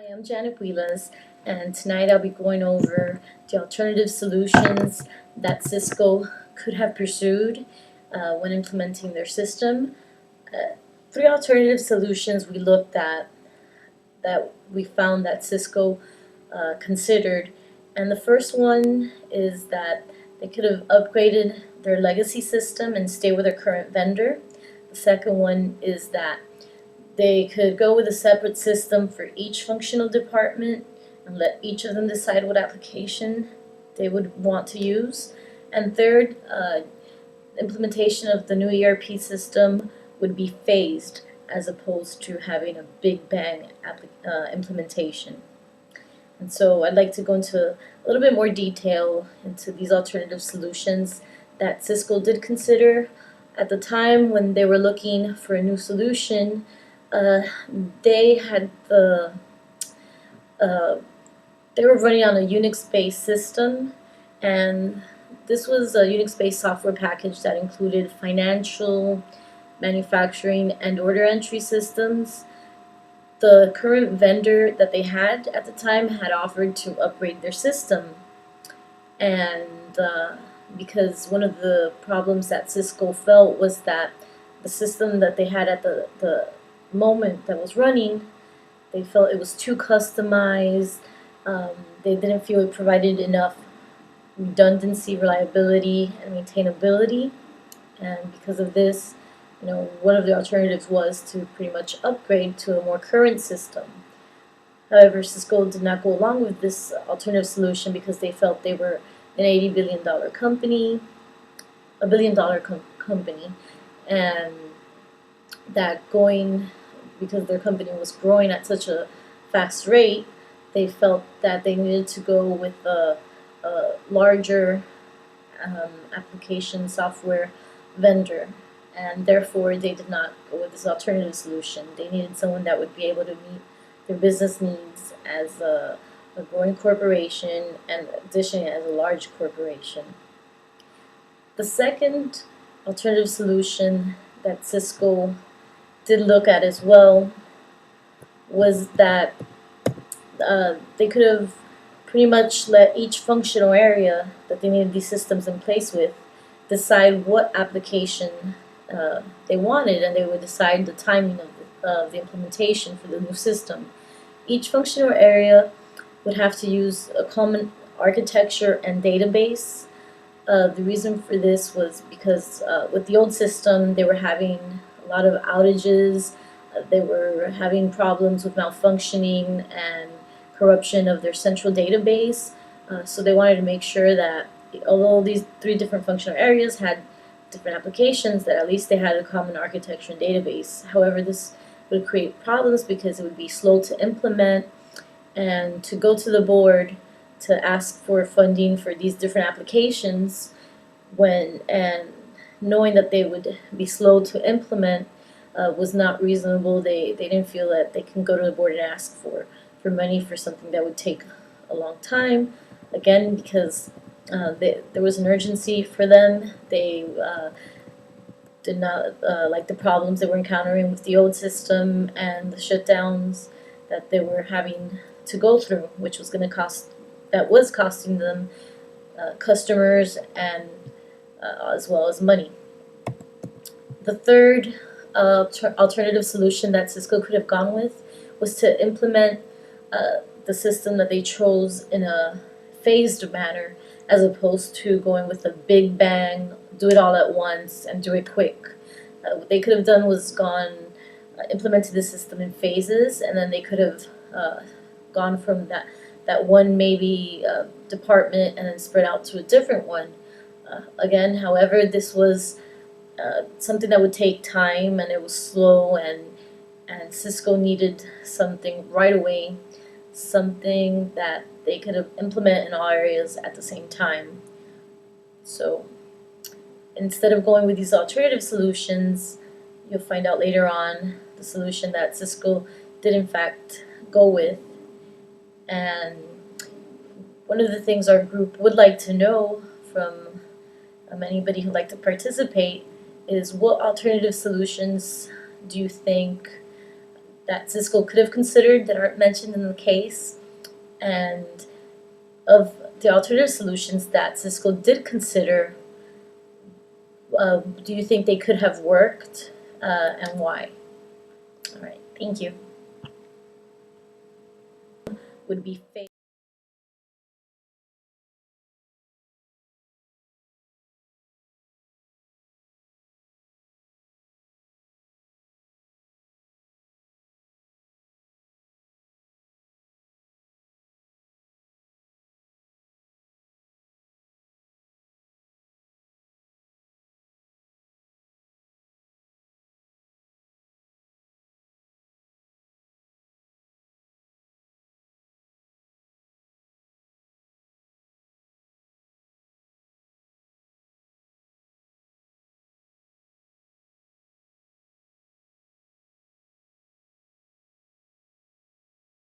Hi, I'm Janet Wheelas, and tonight I'll be going over the alternative solutions that Cisco could have pursued when implementing their system. Three alternative solutions we looked at that we found that Cisco considered, and the first one is that they could have upgraded their legacy system and stay with their current vendor. The second one is that they could go with a separate system for each functional department and let each of them decide what application they would want to use. And third, implementation of the new ERP system would be phased as opposed to having a big bang implementation. And so I'd like to go into a little bit more detail into these alternative solutions that Cisco did consider. At the time when they were looking for a new solution, they had they were running on a Unix-based system, and this was a Unix-based software package that included financial, manufacturing, and order entry systems. The current vendor that they had at the time had offered to upgrade their system, and because one of the problems that Cisco felt was that the system that they had at the moment that was running, they felt it was too customized. They didn't feel it provided enough redundancy, reliability, and maintainability. And because of this, one of the alternatives was to pretty much upgrade to a more current system. However, Cisco did not go along with this alternative solution because they felt they were an $80 billion company, a billion-dollar company, and that because their company was growing at such a fast rate, they felt that they needed to go with a larger application software vendor, and therefore they did not go with this alternative solution. They needed someone that would be able to meet their business needs as a growing corporation and additionally as a large corporation. The second alternative solution that Cisco did look at as well was that they could have pretty much let each functional area that they needed these systems in place with decide what application they wanted, and they would decide the timing of the implementation for the new system. Each functional area would have to use a common architecture and database. The reason for this was because with the old system they were having a lot of outages. They were having problems with malfunctioning and corruption of their central database. So they wanted to make sure that although these three different functional areas had different applications, that at least they had a common architecture and database. However, this would create problems because it would be slow to implement, and to go to the board to ask for funding for these different applications and knowing that they would be slow to implement was not reasonable. They didn't feel that they can go to the board and ask for money for something that would take a long time. Again, because there was an urgency for them. They did not like the problems they were encountering with the old system and the shutdowns that they were having to go through, which was going to was costing them customers and as well as money. The third alternative solution that Cisco could have gone with was to implement the system that they chose in a phased manner, as opposed to going with a big bang, do it all at once and do it quick. What they could have done was implemented the system in phases, and then they could have gone from that one maybe department and then spread out to a different one. Again, however, this was something that would take time, and it was slow, and Cisco needed something right away, something that they could have implement in all areas at the same time. So instead of going with these alternative solutions, you'll find out later on the solution that Cisco did in fact go with. And one of the things our group would like to know from anybody who'd like to participate is, what alternative solutions do you think that Cisco could have considered that aren't mentioned in the case, and of the alternative solutions that Cisco did consider, do you think they could have worked, and why? All right, thank you. Would be